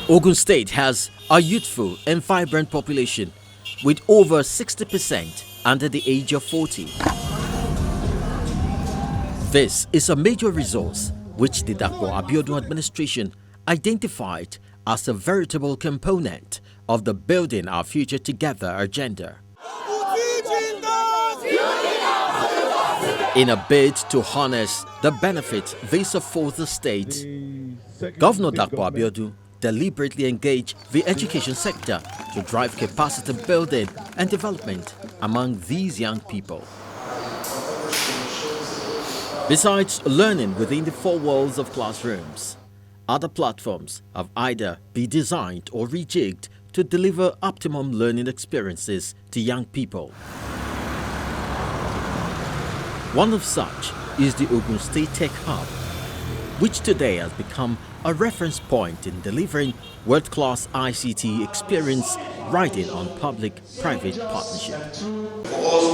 Ogun State has a youthful and vibrant population with over 60% under the age of 40. This is a major resource which the Abioduns administration identified as a veritable component of the Building Our Future Together agenda. In a bid to harness the benefits this affords the state, Governor Abioduns deliberately engaged the education sector to drive capacity building and development among these young people. Besides learning within the four walls of classrooms, other platforms have either been designed or rejigged to deliver optimum learning experiences to young people. One of such is the Ogun State Tech Hub, which today has become a reference point in delivering world-class ICT experience riding on public-private partnership. For us,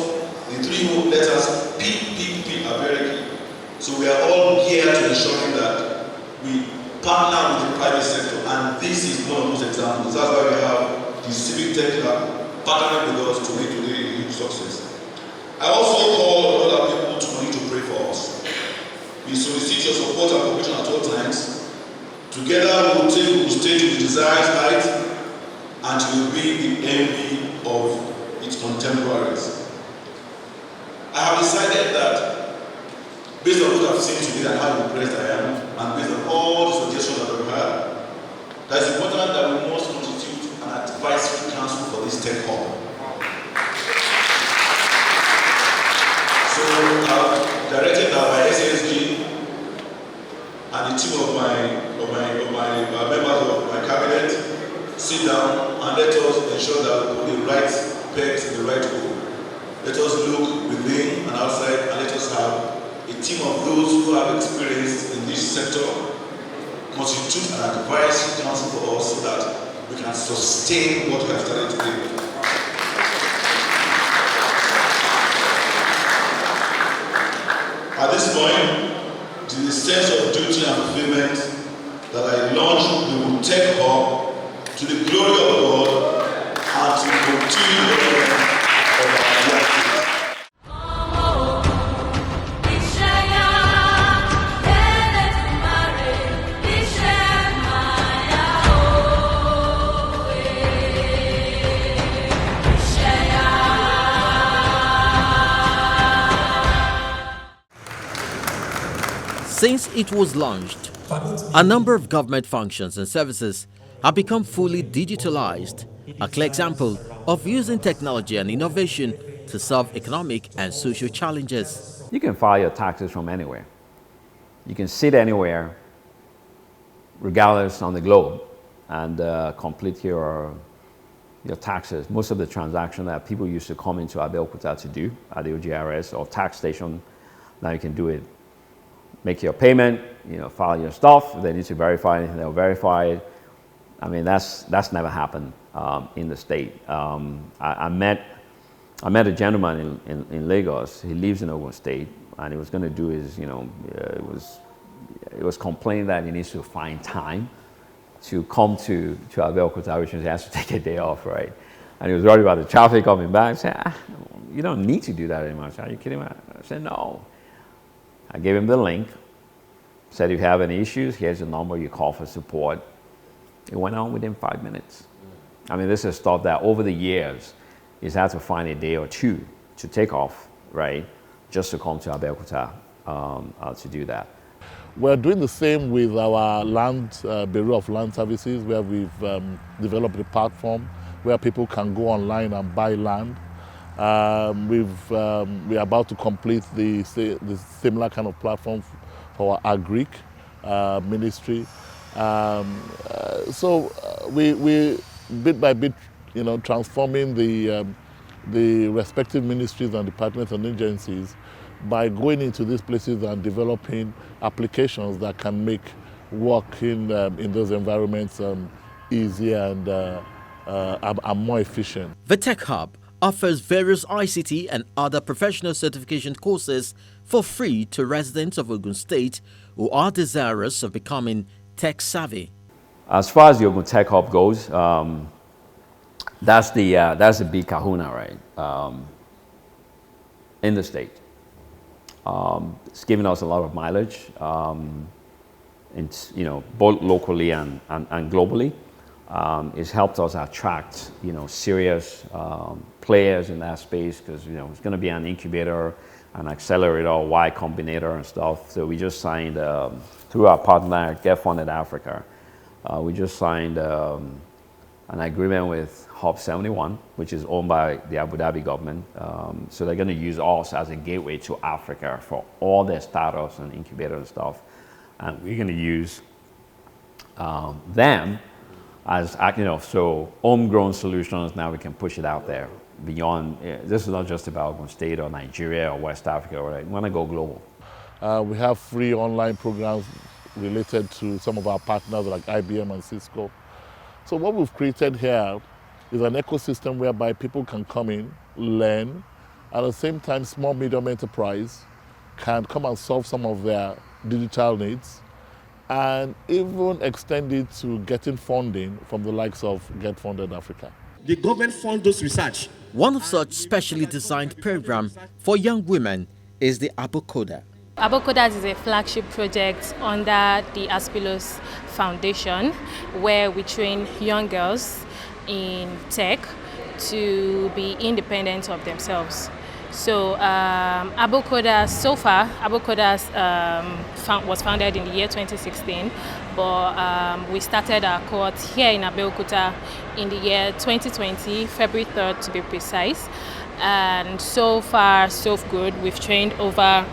the three letters P are very key. So we are all here to ensuring that we partner with the private sector, and this is one of those examples. That's why we have the Civic Tech Lab partnering with us to make today a huge success. I also call on other people to continue to pray for us. We solicit your support and cooperation at all times. Together we will stay to the desired height and will be the envy of its contemporaries. I have decided that, based on what I've seen today and how impressed I am, and based on all the suggestions that we've had, that it's important that we must constitute an advisory council for this tech hub. So I've directed that my SSG and the team of my members of my cabinet sit down and let us ensure that we put the right pegs in the right hole. Let us look within and outside, and let us have a team of those who have experience in this sector constitute an advisory council for us so that we can sustain what we have started today. At this point, it is a sense of duty and fulfillment that I launch the Tech Hub to the glory of the Lord and to continue the development of our activities. Since it was launched, a number of government functions and services have become fully digitalized, a clear example of using technology and innovation to solve economic and social challenges. You can file your taxes from anywhere. You can sit anywhere, regardless on the globe, and complete your taxes. Most of the transactions that people used to come into Abeokuta to do at the OGRS or tax station, now you can do it. Make your payment, file your stuff. If they need to verify anything, they'll verify it. I mean, that's never happened in the state. I met a gentleman in Lagos. He lives in Ogun State, and he was going to do his, he was complaining that he needs to find time to come to Abeokuta, which means he has to take a day off, right? And he was worried about the traffic coming back. I said, you don't need to do that anymore. I said, are you kidding me? I said, no. I gave him the link, said if you have any issues, here's the number you call for support. It went on within 5 minutes. I mean, this is stuff that over the years, he's had to find a day or two to take off, right, just to come to Abeokuta to do that. We're doing the same with our Bureau of Land Services, where we've developed a platform where people can go online and buy land. We're about to complete the similar kind of platform for our agric ministry. So we bit by bit, transforming the respective ministries and departments and agencies by going into these places and developing applications that can make working in those environments easier and more efficient. The Tech Hub offers various ICT and other professional certification courses for free to residents of Ogun State who are desirous of becoming tech savvy. As far as the Ogun Tech Hub goes, that's the big kahuna, right? In the state. It's giving us a lot of mileage, both locally and globally. It's helped us attract, serious players in that space because, it's going to be an incubator, an accelerator, Y Combinator and stuff. So we just signed, through our partner, Get Funded Africa, we just signed an agreement with Hub 71, which is owned by the Abu Dhabi government. So they're going to use us as a gateway to Africa for all their startups and incubators and stuff. And we're going to use them as, so homegrown solutions. Now we can push it out there beyond. This is not just about Ogun State or Nigeria or West Africa. Right? We want to go global. We have free online programs related to some of our partners like IBM and Cisco. So what we've created here is an ecosystem whereby people can come in, learn, at the same time small, medium enterprise can come and solve some of their digital needs and even extend it to getting funding from the likes of Get Funded Africa. The government funds those research. One of such specially designed programs for young women is the Abioduns. Abioduns is a flagship project under the Aspilos Foundation where we train young girls in tech to be independent of themselves. So Abioduns, was founded in the year 2016, but we started our cohort here in Abeokuta in the year 2020, February 3rd to be precise. And so far, so good. We've trained over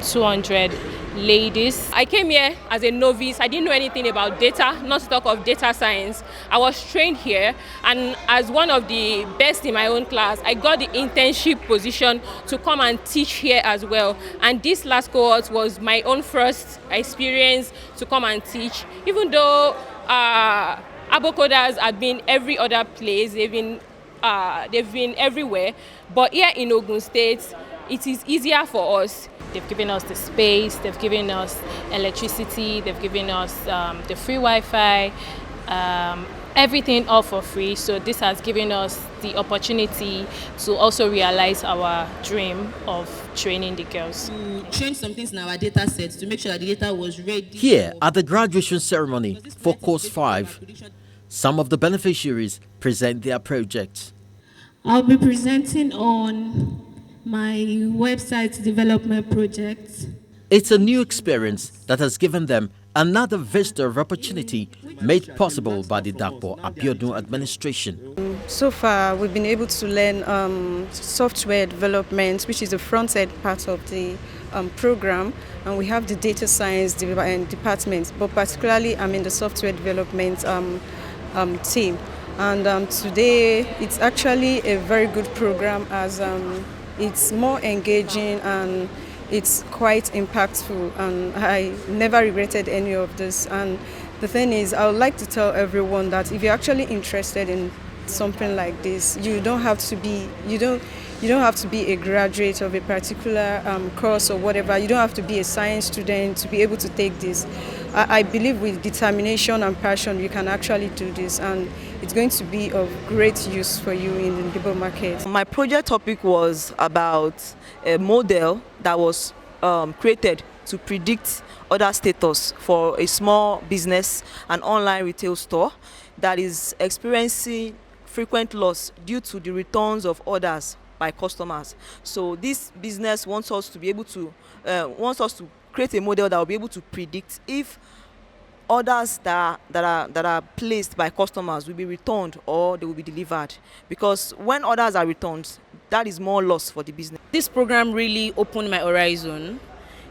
200 ladies. I came here as a novice. I didn't know anything about data, not to talk of data science. I was trained here, and as one of the best in my own class, I got the internship position to come and teach here as well. And this last cohort was my own first experience to come and teach, even though Abioduns have been every other place. They've been everywhere, but here in Ogun State, it is easier for us. They've given us the space, they've given us electricity, they've given us the free Wi-Fi, everything all for free. So this has given us the opportunity to also realize our dream of training the girls. Change some things in our data sets to make sure that the data was ready. Here at the graduation ceremony for Course 5, some of the beneficiaries present their projects. I'll be presenting on my website development project. It's a new experience that has given them another vista of opportunity made possible by the Dr. Abiodun administration. So far, we've been able to learn software development, which is the front-end part of the program, and we have the data science department, but particularly I'm in the software development team. And today, it's actually a very good program as it's more engaging and it's quite impactful, and I never regretted any of this. And the thing is, I would like to tell everyone that if you're actually interested in something like this, you don't have to be a graduate of a particular course or whatever. You don't have to be a science student to be able to take this. I believe with determination and passion, you can actually do this, and it's going to be of great use for you in the labor market. My project topic was about a model that was created to predict order status for a small business, an online retail store that is experiencing frequent loss due to the returns of orders by customers. So this business wants us to be able to create a model that will be able to predict if orders that are placed by customers will be returned or they will be delivered. Because when orders are returned, that is more loss for the business. This program really opened my horizon.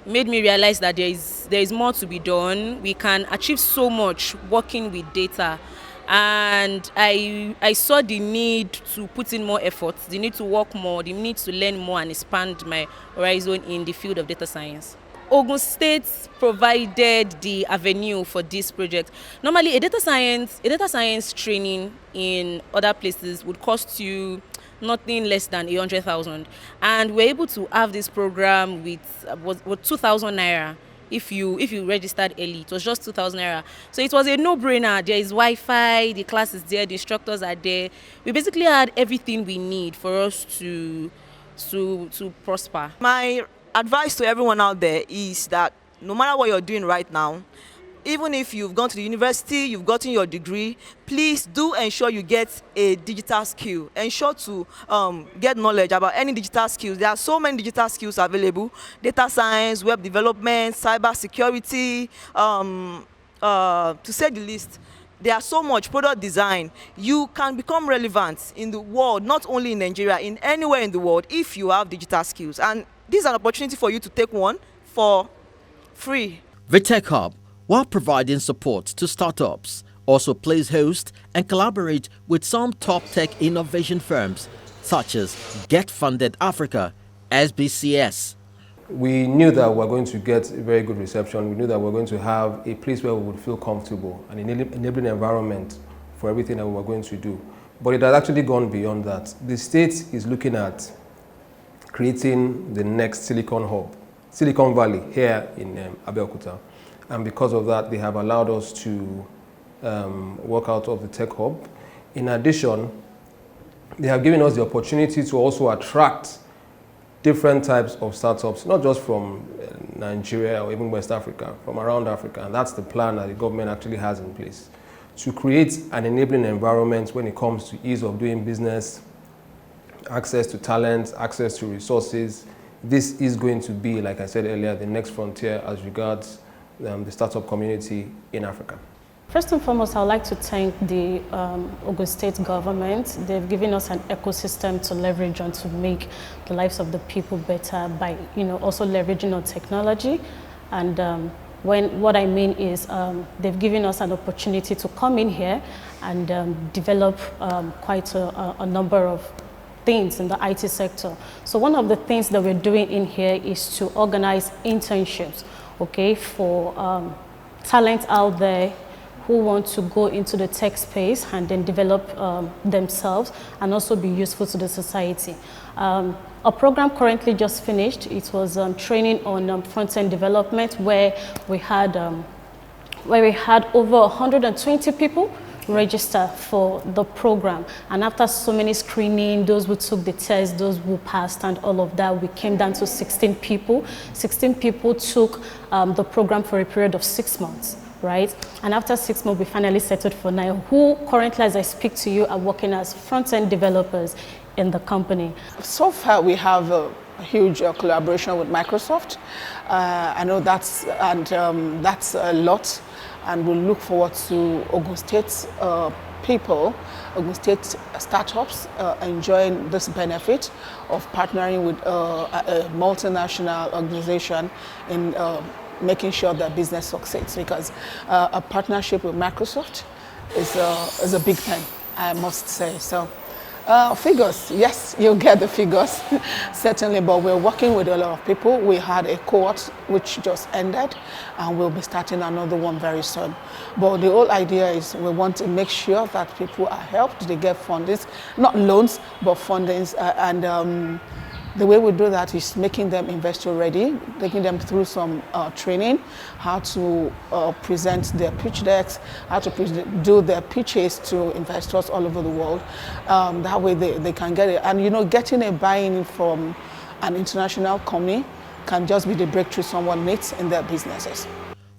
It made me realize that there is more to be done. We can achieve so much working with data. And I saw the need to put in more effort, the need to work more, the need to learn more and expand my horizon in the field of data science. Ogun State provided the avenue for this project. Normally, a data science training in other places would cost you nothing less than 100,000, and we're able to have this program with 2,000 naira. if you registered early. It was just 2,000 naira. So it was a no-brainer. There is Wi-Fi, the class is there, the instructors are there. We basically had everything we need for us to prosper. My advice to everyone out there is that no matter what you're doing right now, even if you've gone to the university, you've gotten your degree, please do ensure you get a digital skill. Ensure to get knowledge about any digital skills. There are so many digital skills available: data science, web development, cyber security, to say the least. There are so much, product design. You can become relevant in the world, not only in Nigeria, in anywhere in the world, if you have digital skills. And this is an opportunity for you to take one for free. The Tech Hub, while providing support to startups, also plays host and collaborate with some top tech innovation firms such as Get Funded Africa, SBCS. We knew that we were going to get a very good reception. We knew that we were going to have a place where we would feel comfortable, an enabling environment for everything that we were going to do. But it had actually gone beyond that. The state is looking at creating the next Silicon Hub, Silicon Valley here in Abioduns. And because of that, they have allowed us to work out of the Tech Hub. In addition, they have given us the opportunity to also attract different types of startups, not just from Nigeria or even West Africa, from around Africa. And that's the plan that the government actually has in place, to create an enabling environment when it comes to ease of doing business, access to talent, access to resources. This is going to be, like I said earlier, the next frontier as regards the startup community in Africa. First and foremost, I would like to thank the Ogun State government. They've given us an ecosystem to leverage on to make the lives of the people better by, also leveraging on technology. And what I mean is they've given us an opportunity to come in here and develop quite a number of things in the IT sector. So one of the things that we're doing in here is to organize internships, okay, for talent out there who want to go into the tech space and then develop themselves and also be useful to the society. A program currently just finished. It was training on front-end development where we had over 120 people register for the program, and after so many screening, those who took the test, those who passed and all of that, we came down to 16 people. 16 people took the program for a period of 6 months. Right? And after 6 months, we finally settled for 9, who currently, as I speak to you, are working as front-end developers in the company. So far, we have a huge collaboration with Microsoft. I know that's a lot, and we'll look forward to Ogun State people, Ogun State startups enjoying this benefit of partnering with a multinational organization in making sure that business succeeds, because a partnership with Microsoft is a big thing, I must say. So figures, yes, you'll get the figures, certainly, but we're working with a lot of people. We had a cohort which just ended, and we'll be starting another one very soon. But the whole idea is we want to make sure that people are helped, they get fundings, not loans, but fundings, and the way we do that is making them investor ready, taking them through some training, how to present their pitch decks, how to do their pitches to investors all over the world. That way they can get it. And getting a buy-in from an international company can just be the breakthrough someone needs in their businesses.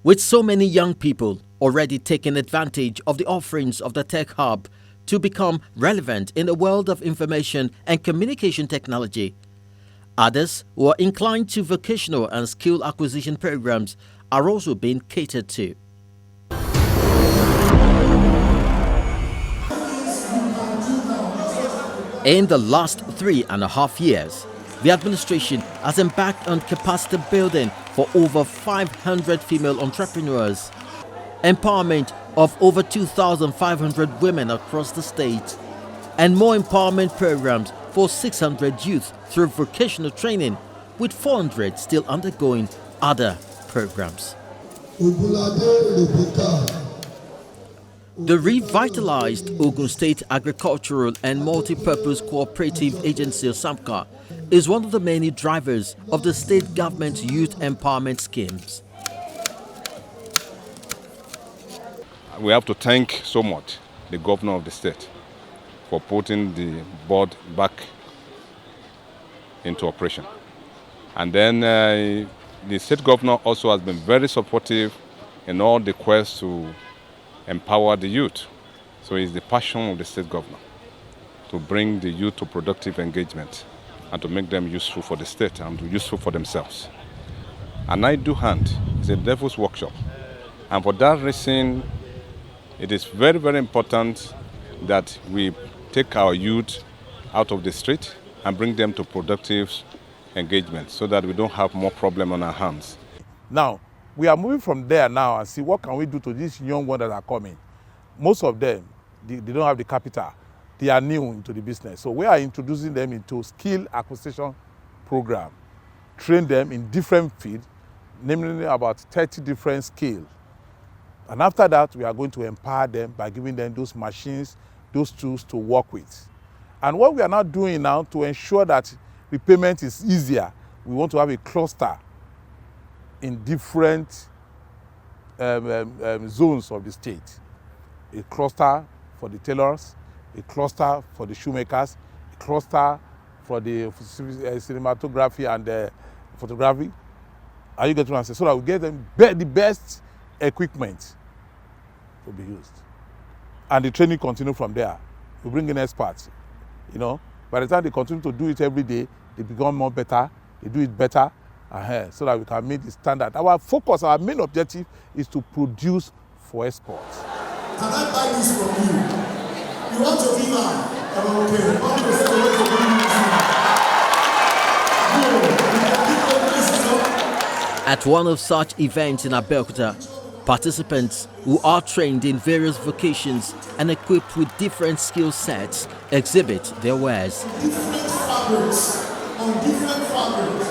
With so many young people already taking advantage of the offerings of the Tech Hub to become relevant in the world of information and communication technology, others who are inclined to vocational and skill acquisition programs are also being catered to. In the last 3.5 years, the administration has embarked on capacity building for over 500 female entrepreneurs, empowerment of over 2,500 women across the state, and more empowerment programs for 600 youth through vocational training, with 400 still undergoing other programs. The revitalized Ogun State Agricultural and Multi-Purpose Cooperative Agency, SAMCA, is one of the many drivers of the state government's youth empowerment schemes. we have to thank so much the governor of the state for putting the board back into operation. And then the state governor also has been very supportive in all the quest to empower the youth. So it's the passion of the state governor to bring the youth to productive engagement and to make them useful for the state and useful for themselves. An idle hand is a devil's workshop. And for that reason, it is very, very important that we take our youth out of the street and bring them to productive engagement so that we don't have more problem on our hands. Now, we are moving from there now and see what can we do to these young ones that are coming. Most of them, they don't have the capital. They are new into the business. So we are introducing them into skill acquisition program, train them in different fields, namely about 30 different skills. And after that, we are going to empower them by giving them those machines, those tools to work with. And what we are now doing now to ensure that repayment is easier, we want to have a cluster in different zones of the state. A cluster for the tailors, a cluster for the shoemakers, a cluster for the cinematography and photography. Are you getting what I'm saying? So that we get them the best equipment to be used. And the training continue from there. We bring in experts. You know, by the time they continue to do it every day, they become more better, they do it better, so that we can meet the standard. Our focus, our main objective is to produce for export. Can I buy this from you? You want to be At one of such events in Abeokuta, participants who are trained in various vocations and equipped with different skill sets exhibit their wares. Different fabrics on different fabrics.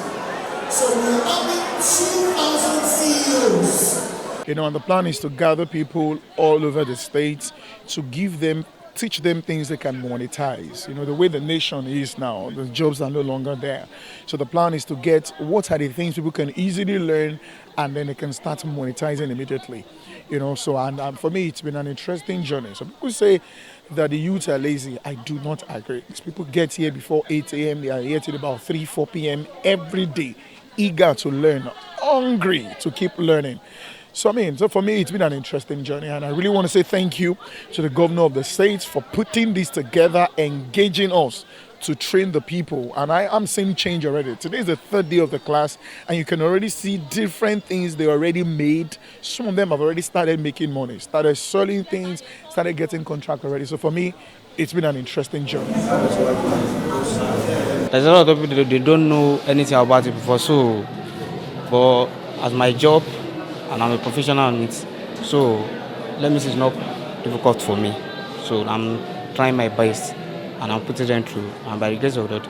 So we are having 2,000 CEOs. You know, and the plan is to gather people all over the states to teach them things they can monetize. You know, the way the nation is now, the jobs are no longer there. So the plan is to get what are the things people can easily learn and then they can start monetizing immediately. You know, so and for me, it's been an interesting journey. So people say that the youth are lazy. I do not agree. People get here before 8 a.m. They are here till about 3, 4 p.m. every day, eager to learn, hungry to keep learning. So for me, it's been an interesting journey, and I really want to say thank you to the governor of the state for putting this together, engaging us to train the people. And I'm seeing change already. Today is the 3rd day of the class, and you can already see different things they already made. Some of them have already started making money, started selling things, started getting contract already. So for me, it's been an interesting journey. There's a lot of people, they don't know anything about it before. But as my job, and I'm a professional on it, so let me say it's not difficult for me. So I'm trying my best and I'm putting them through. And by the grace of God,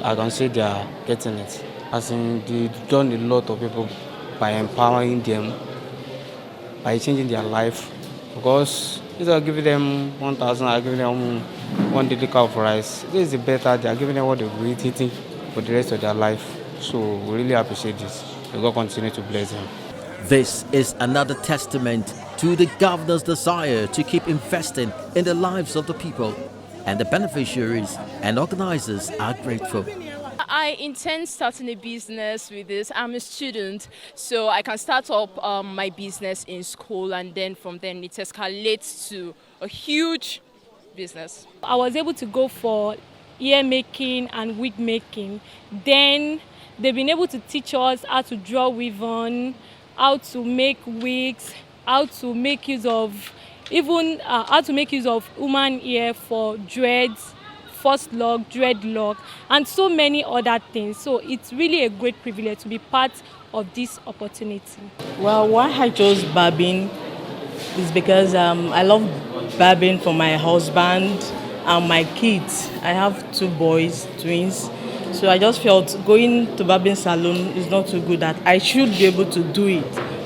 I can say they are getting it. As in, they've done a lot of people by empowering them, by changing their life. Because if I give them 1,000, I give them one daily cup of rice. This is better. They are giving them what they will be eating for the rest of their life. So we really appreciate this. May God continue to bless them. This is another testament to the governor's desire to keep investing in the lives of the people, and the beneficiaries and organizers are grateful. I intend starting a business with this. I'm a student, so I can start up my business in school, and then from then it escalates to a huge business. I was able to go for ear making and wig making. Then they've been able to teach us how to draw weave on, how to make wigs, how to make use of human hair for dreads, first lock, dreadlock, and so many other things. So it's really a great privilege to be part of this opportunity. Well, why I chose barbing is because I love barbing for my husband and my kids. I have 2 boys, twins. So I just felt going to barbing salon is not too good, that I should be able to do it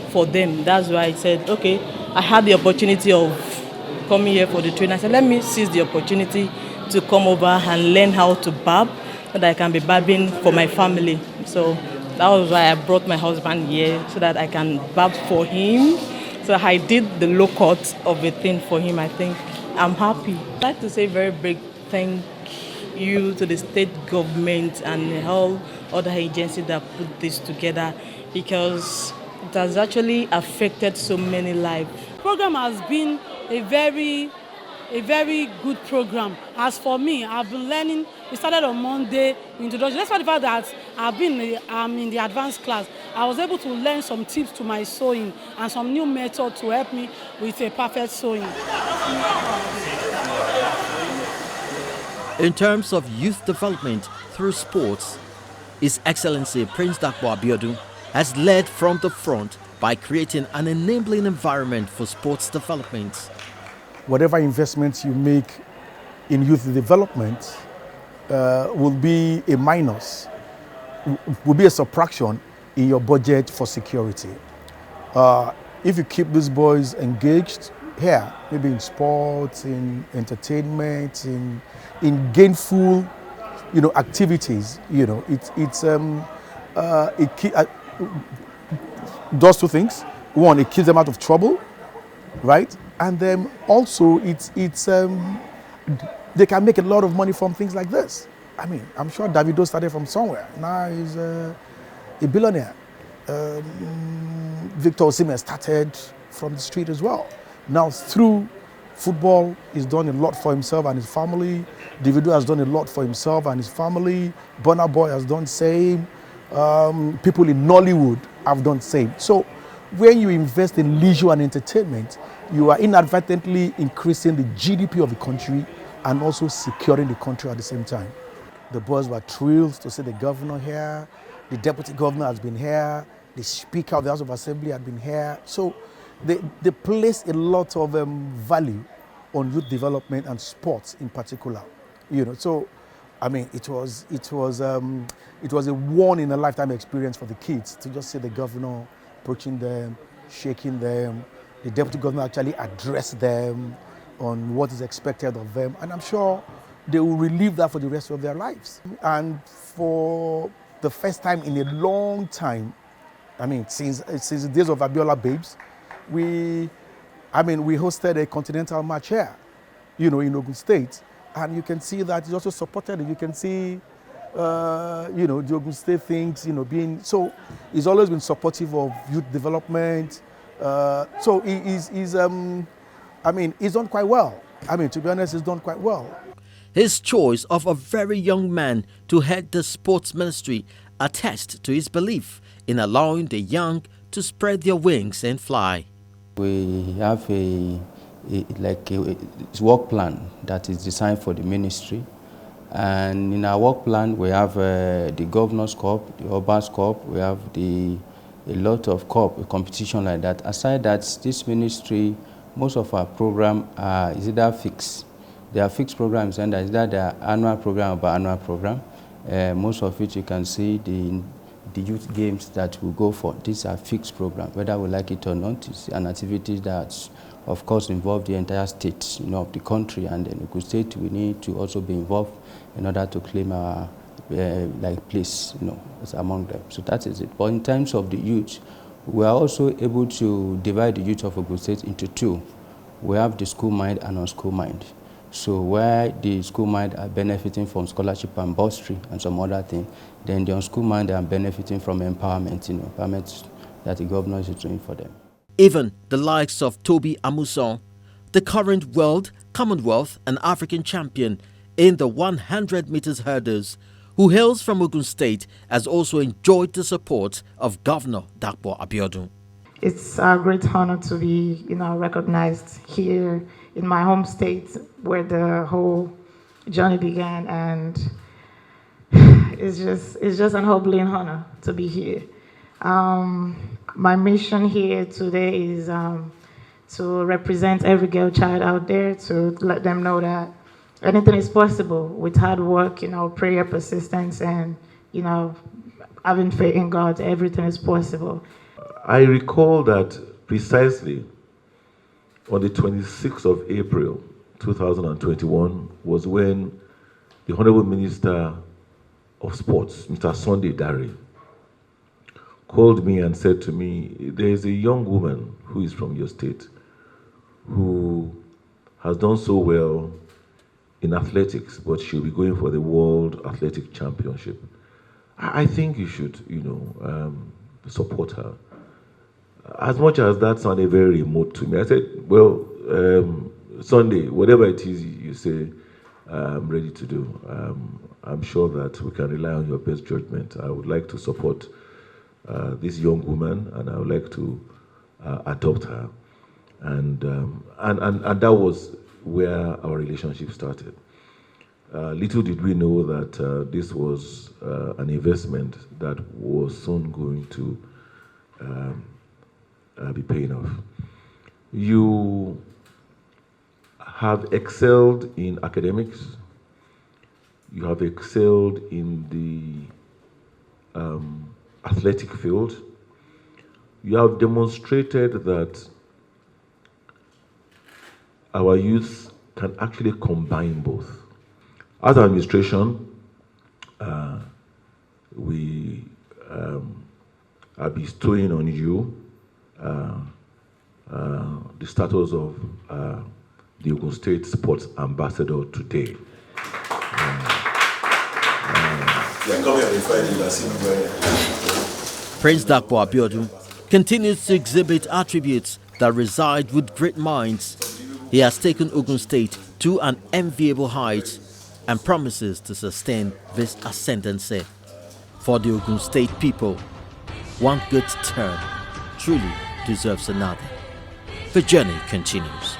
for them. That's why I said, okay, I had the opportunity of coming here for the training. I said, let me seize the opportunity to come over and learn how to barb so that I can be barbing for my family. So that was why I brought my husband here, so that I can barb for him, so So I did the low cut of a thing for him. I think I'm happy. I'd like to say very big thank you to the state government and all other agencies that put this together, because it has actually affected so many lives. The program has been a very good program. As for me, I've been learning. We started on Monday introduction. Despite the fact that I'm in the advanced class, I was able to learn some tips to my sewing and some new method to help me with a perfect sewing. In terms of youth development through sports, His Excellency Prince Dakbo Abiodun has led from the front by creating an enabling environment for sports development. Whatever investments you make in youth development will be a minus, will be a subtraction in your budget for security. If you keep these boys engaged here, maybe in sports, in entertainment, in gainful, activities, it does two things. One, it keeps them out of trouble, right? And then also they can make a lot of money from things like this. I mean, I'm sure Davido started from somewhere. Now he's a billionaire. Victor Osimhen started from the street as well. Now through football, he's done a lot for himself and his family. Davido has done a lot for himself and his family. Burna Boy has done the same. People in Nollywood have done the same. So when you invest in leisure and entertainment, you are inadvertently increasing the GDP of the country and also securing the country at the same time. The boys were thrilled to see the governor here. The deputy governor has been here. The speaker of the House of Assembly had been here. So they place a lot of value on youth development and sports in particular. So I mean, it was a one in a lifetime experience for the kids to just see the governor approaching them, shaking them. The deputy governor actually addressed them on what is expected of them, and I'm sure they will relive that for the rest of their lives. And for the first time in a long time, I mean, since the days of Abiola Babes, we hosted a continental match here, in Ogun State, and you can see that it's also supported. You can see, the Ogun State things, being so. He's always been supportive of youth development. So he's done quite well. I mean, to be honest, he's done quite well. His choice of a very young man to head the sports ministry attests to his belief in allowing the young to spread their wings and fly. We have a work plan that is designed for the ministry, and in our work plan we have the Governor's Cup, the Urban's Cup, we have a lot of competition like that. Aside that, this ministry, most of our program is either fixed. They are fixed programs, and that is that they are annual program by annual program. Most of it you can see the youth games that we go for. These are fixed programs, whether we like it or not. It's an activity that, of course, involve the entire state, of the country, and in Ogun State we need to also be involved in order to claim our place, among them. So that is it. But in terms of the youth, we are also able to divide the youth of Ogun State into two. We have the school mind and non-school mind. So where the school mind are benefiting from scholarship and bursary and some other thing, then the on-school mind are benefiting from empowerment, empowerment that the governor is doing for them. Even the likes of Toby Amuson, the current world, Commonwealth and African champion in the 100 meters hurdles, who hails from Ogun State, has also enjoyed the support of Governor Dakbo Abiodun. It's a great honor to be, recognized here in my home state where the whole journey began, and it's just an humbling honor to be here. My mission here today is to represent every girl child out there, to let them know that anything is possible with hard work, prayer, persistence, and having faith in God. Everything is possible. I recall that precisely on the 26th of April 2021 was when the Honorable Minister of Sports, Mr. Sunday Dare, called me and said to me, there's a young woman who is from your state who has done so well in athletics, but she'll be going for the World Athletic Championship. I think you should, support her. As much as that sounded very remote to me, I said, well, Sunday, whatever it is you say, I'm ready to do. I'm sure that we can rely on your best judgment. I would like to support this young woman, and I would like to adopt her. And that was where our relationship started. Little did we know that this was an investment that was soon going to be paying off. You have excelled in academics. You have excelled in the athletic field. You have demonstrated that our youth can actually combine both. As an administration, we are bestowing on you the status of the Ogun State Sports Ambassador today. Prince Dakpo Abiodun continues to exhibit attributes that reside with great minds. He has taken Ogun State to an enviable height and promises to sustain this ascendancy. For the Ogun State people, one good turn truly deserves another. The journey continues.